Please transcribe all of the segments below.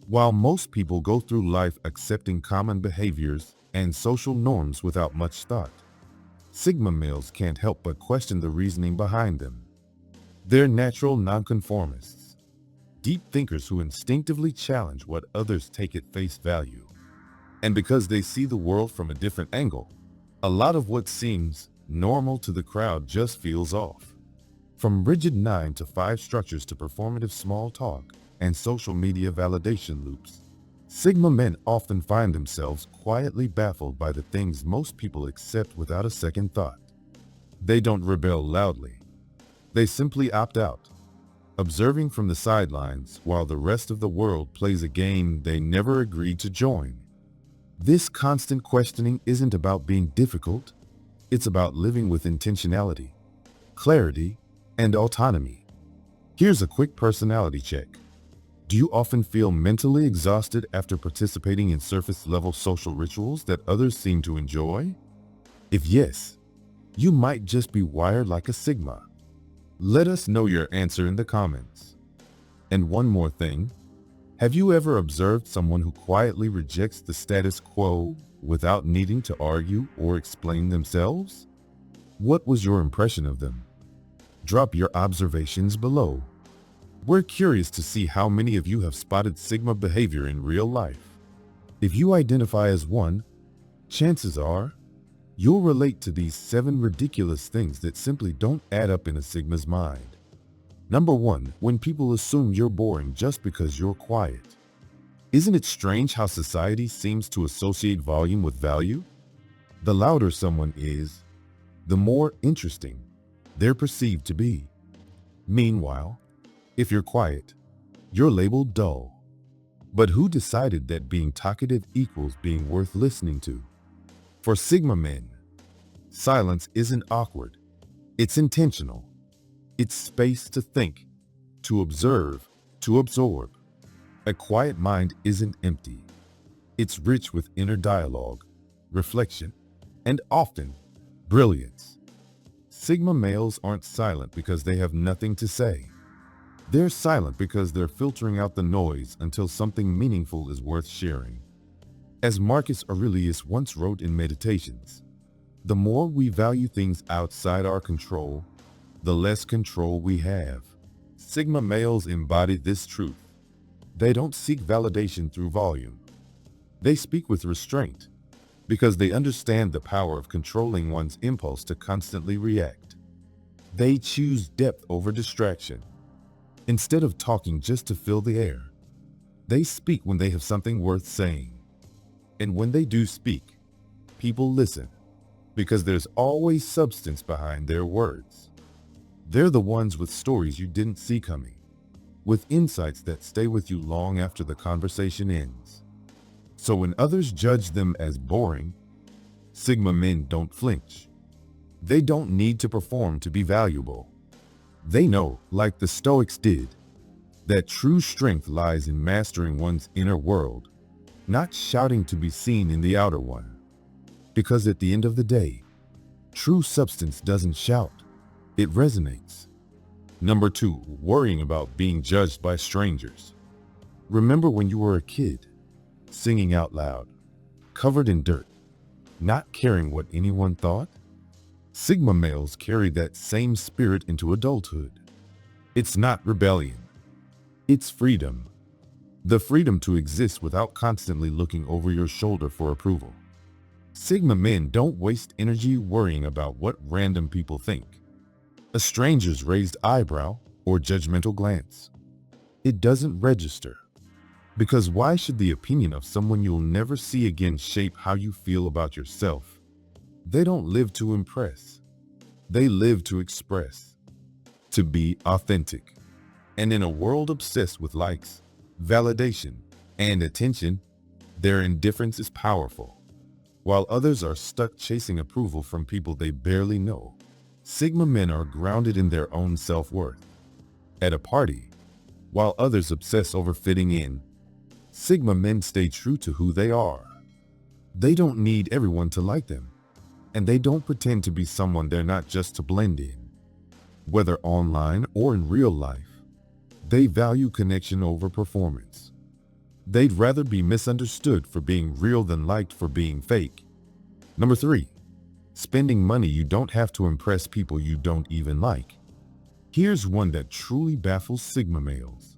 While most people go through life accepting common behaviors and social norms without much thought, Sigma males can't help but question the reasoning behind them. They're natural nonconformists, deep thinkers who instinctively challenge what others take at face value. And because they see the world from a different angle, a lot of what seems normal to the crowd just feels off. From rigid 9 to 5 structures to performative small talk and social media validation loops, Sigma men often find themselves quietly baffled by the things most people accept without a second thought. They don't rebel loudly. They simply opt out, observing from the sidelines while the rest of the world plays a game they never agreed to join. This constant questioning isn't about being difficult, it's about living with intentionality, clarity, and autonomy. Here's a quick personality check. Do you often feel mentally exhausted after participating in surface-level social rituals that others seem to enjoy? If yes, you might just be wired like a Sigma. Let us know your answer in the comments. And one more thing, have you ever observed someone who quietly rejects the status quo without needing to argue or explain themselves? What was your impression of them? Drop your observations below. We're curious to see how many of you have spotted Sigma behavior in real life. If you identify as one, chances are you'll relate to these 7 ridiculous things that simply don't add up in a Sigma's mind. Number 1, when people assume you're boring just because you're quiet. Isn't it strange how society seems to associate volume with value? The louder someone is, the more interesting they're perceived to be. Meanwhile, if you're quiet, you're labeled dull. But who decided that being talkative equals being worth listening to? For Sigma men, silence isn't awkward. It's intentional. It's space to think, to observe, to absorb. A quiet mind isn't empty. It's rich with inner dialogue, reflection, and often brilliance. Sigma males aren't silent because they have nothing to say. They're silent because they're filtering out the noise until something meaningful is worth sharing. As Marcus Aurelius once wrote in Meditations, the more we value things outside our control, the less control we have. Sigma males embody this truth. They don't seek validation through volume. They speak with restraint because they understand the power of controlling one's impulse to constantly react. They choose depth over distraction. Instead of talking just to fill the air, they speak when they have something worth saying. And when they do speak, people listen because there's always substance behind their words. They're the ones with stories you didn't see coming, with insights that stay with you long after the conversation ends. So when others judge them as boring, Sigma men don't flinch. They don't need to perform to be valuable. They know, like the Stoics did, that true strength lies in mastering one's inner world, not shouting to be seen in the outer one. Because at the end of the day, true substance doesn't shout, it resonates. Number 2, worrying about being judged by strangers. Remember when you were a kid, singing out loud, covered in dirt, not caring what anyone thought? Sigma males carry that same spirit into adulthood. It's not rebellion. It's freedom. The freedom to exist without constantly looking over your shoulder for approval. Sigma men don't waste energy worrying about what random people think. A stranger's raised eyebrow or judgmental glance. It doesn't register. Because why should the opinion of someone you'll never see again shape how you feel about yourself? They don't live to impress. They live to express, to be authentic. And in a world obsessed with likes, validation, and attention, their indifference is powerful. While others are stuck chasing approval from people they barely know, Sigma men are grounded in their own self-worth. At a party, while others obsess over fitting in, Sigma men stay true to who they are. They don't need everyone to like them. And they don't pretend to be someone they're not just to blend in. Whether online or in real life, they value connection over performance. They'd rather be misunderstood for being real than liked for being fake. Number 3. Spending money you don't have to impress people you don't even like. Here's one that truly baffles Sigma males.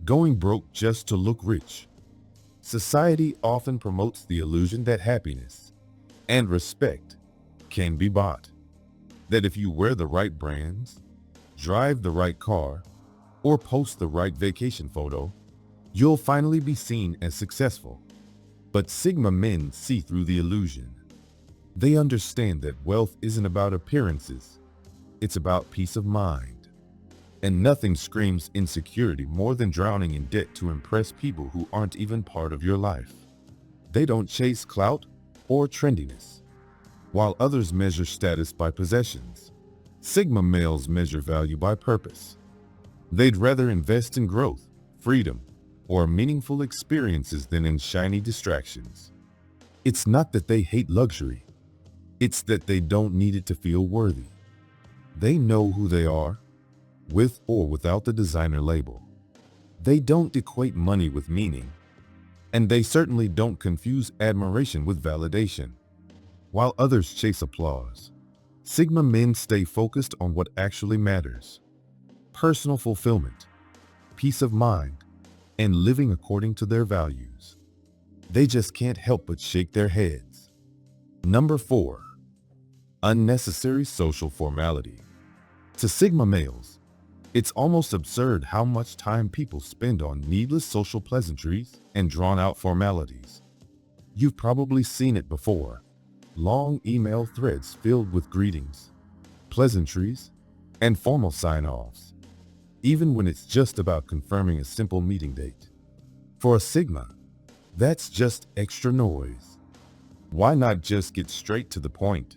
Going broke just to look rich. Society often promotes the illusion that happiness and respect can be bought. That if you wear the right brands, drive the right car, or post the right vacation photo, you'll finally be seen as successful. But Sigma men see through the illusion. They understand that wealth isn't about appearances, it's about peace of mind. And nothing screams insecurity more than drowning in debt to impress people who aren't even part of your life. They don't chase clout or trendiness. While others measure status by possessions, Sigma males measure value by purpose. They'd rather invest in growth, freedom, or meaningful experiences than in shiny distractions. It's not that they hate luxury. It's that they don't need it to feel worthy. They know who they are, with or without the designer label. They don't equate money with meaning, and they certainly don't confuse admiration with validation. While others chase applause, Sigma men stay focused on what actually matters: personal fulfillment, peace of mind, and living according to their values. They just can't help but shake their heads. Number 4. Unnecessary social formality. To Sigma males, it's almost absurd how much time people spend on needless social pleasantries and drawn-out formalities. You've probably seen it before. Long email threads filled with greetings, pleasantries, and formal sign-offs, even when it's just about confirming a simple meeting date. For a Sigma, that's just extra noise. Why not just get straight to the point?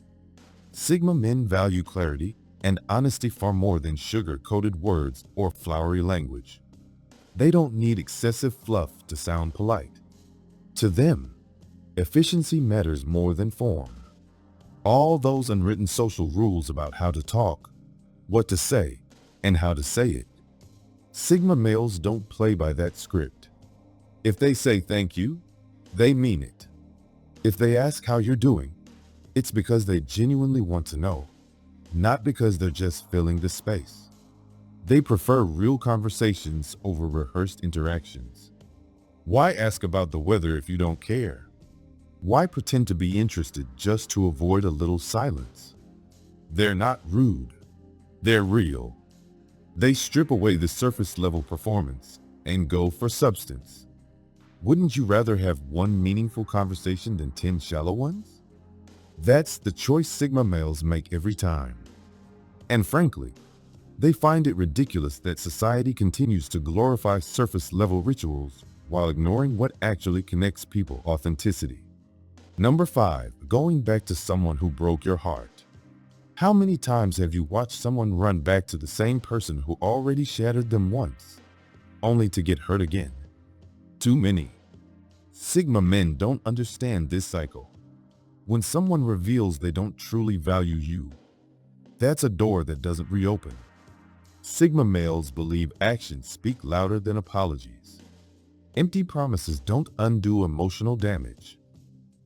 Sigma men value clarity and honesty far more than sugar-coated words or flowery language. They don't need excessive fluff to sound polite. To them, efficiency matters more than form. All those unwritten social rules about how to talk, what to say, and how to say it. Sigma males don't play by that script. If they say thank you, they mean it. If they ask how you're doing, it's because they genuinely want to know, not because they're just filling the space. They prefer real conversations over rehearsed interactions. Why ask about the weather if you don't care? Why pretend to be interested just to avoid a little silence? They're not rude. They're real. They strip away the surface-level performance and go for substance. Wouldn't you rather have one meaningful conversation than 10 shallow ones? That's the choice Sigma males make every time. And frankly, they find it ridiculous that society continues to glorify surface-level rituals while ignoring what actually connects people: authenticity. Number 5. Going back to someone who broke your heart. How many times have you watched someone run back to the same person who already shattered them once, only to get hurt again? Too many. Sigma men don't understand this cycle. When someone reveals they don't truly value you, that's a door that doesn't reopen. Sigma males believe actions speak louder than apologies. Empty promises don't undo emotional damage.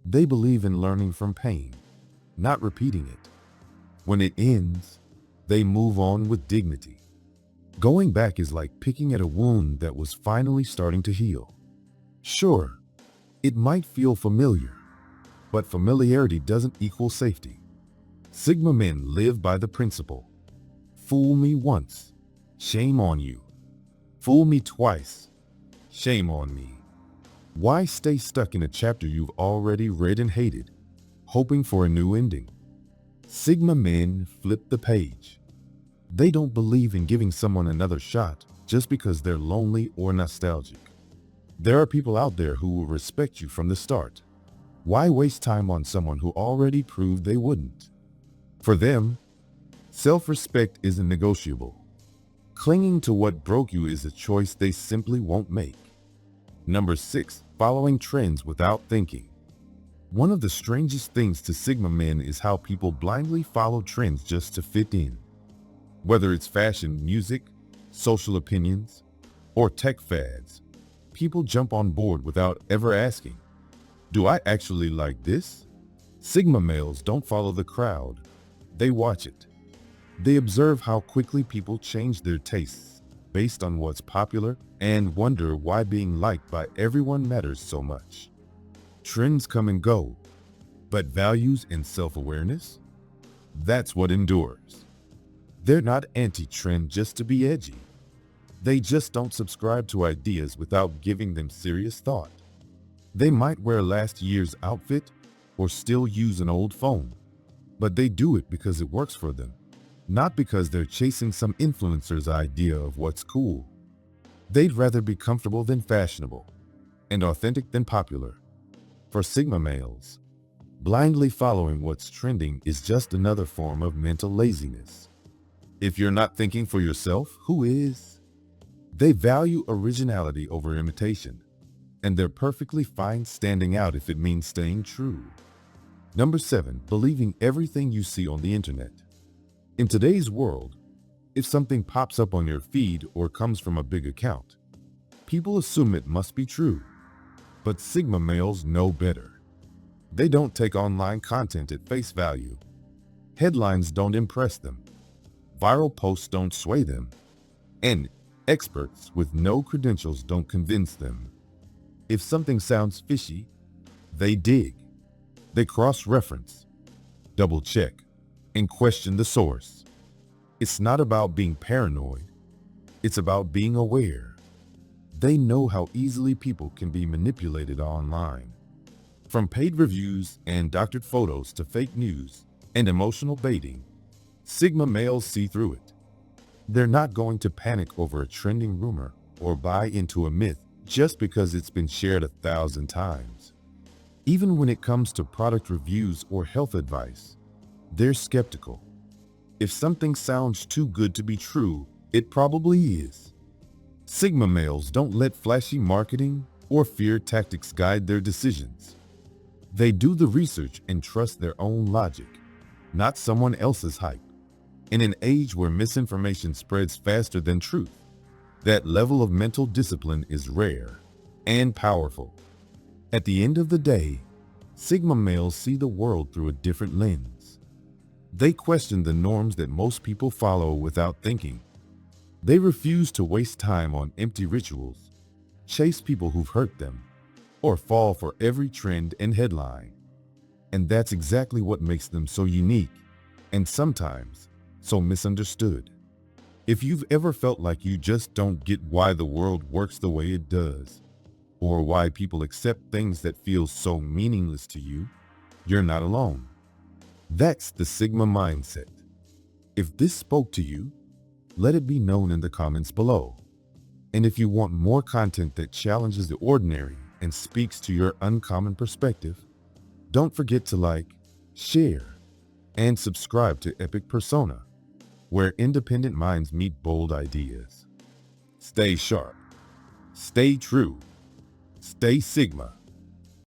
They believe in learning from pain, not repeating it. When it ends, they move on with dignity. Going back is like picking at a wound that was finally starting to heal. Sure, it might feel familiar, but familiarity doesn't equal safety. Sigma men live by the principle: fool me once, shame on you. Fool me twice, shame on me. Why stay stuck in a chapter you've already read and hated, hoping for a new ending? Sigma men flip the page. They don't believe in giving someone another shot just because they're lonely or nostalgic. There are people out there who will respect you from the start. Why waste time on someone who already proved they wouldn't? For them, self-respect isn't negotiable. Clinging to what broke you is a choice they simply won't make. Number 6. Following trends without thinking. One of the strangest things to Sigma men is how people blindly follow trends just to fit in. Whether it's fashion, music, social opinions, or tech fads, People jump on board without ever asking, do I actually like this? Sigma males don't follow the crowd. They watch it. They observe how quickly people change their tastes based on what's popular and wonder why being liked by everyone matters so much. Trends come and go, but values and self-awareness? That's what endures. They're not anti-trend just to be edgy. They just don't subscribe to ideas without giving them serious thought. They might wear last year's outfit or still use an old phone, but they do it because it works for them, not because they're chasing some influencer's idea of what's cool. They'd rather be comfortable than fashionable, and authentic than popular. For Sigma males, blindly following what's trending is just another form of mental laziness. If you're not thinking for yourself, who is? They value originality over imitation, and they're perfectly fine standing out if it means staying true. Number 7, believing everything you see on the internet. In today's world, if something pops up on your feed or comes from a big account, people assume it must be true. But Sigma males know better. They don't take online content at face value. Headlines don't impress them. Viral posts don't sway them. And experts with no credentials don't convince them. If something sounds fishy, they dig. They cross-reference, double-check, and question the source. It's not about being paranoid. It's about being aware. They know how easily people can be manipulated online. From paid reviews and doctored photos to fake news and emotional baiting, Sigma males see through it. They're not going to panic over a trending rumor or buy into a myth just because it's been shared 1,000 times. Even when it comes to product reviews or health advice, they're skeptical. If something sounds too good to be true, it probably is. Sigma males don't let flashy marketing or fear tactics guide their decisions. They do the research and trust their own logic, not someone else's hype. In an age where misinformation spreads faster than truth, that level of mental discipline is rare and powerful. At the end of the day, Sigma males see the world through a different lens. They question the norms that most people follow without thinking. They refuse to waste time on empty rituals, chase people who've hurt them, or fall for every trend and headline. And that's exactly what makes them so unique, and sometimes so misunderstood. If you've ever felt like you just don't get why the world works the way it does, or why people accept things that feel so meaningless to you, you're not alone. That's the Sigma mindset. If this spoke to you, let it be known in the comments below. And if you want more content that challenges the ordinary and speaks to your uncommon perspective, don't forget to like, share, and subscribe to Epic Persona, where independent minds meet bold ideas. Stay sharp, stay true, stay Sigma.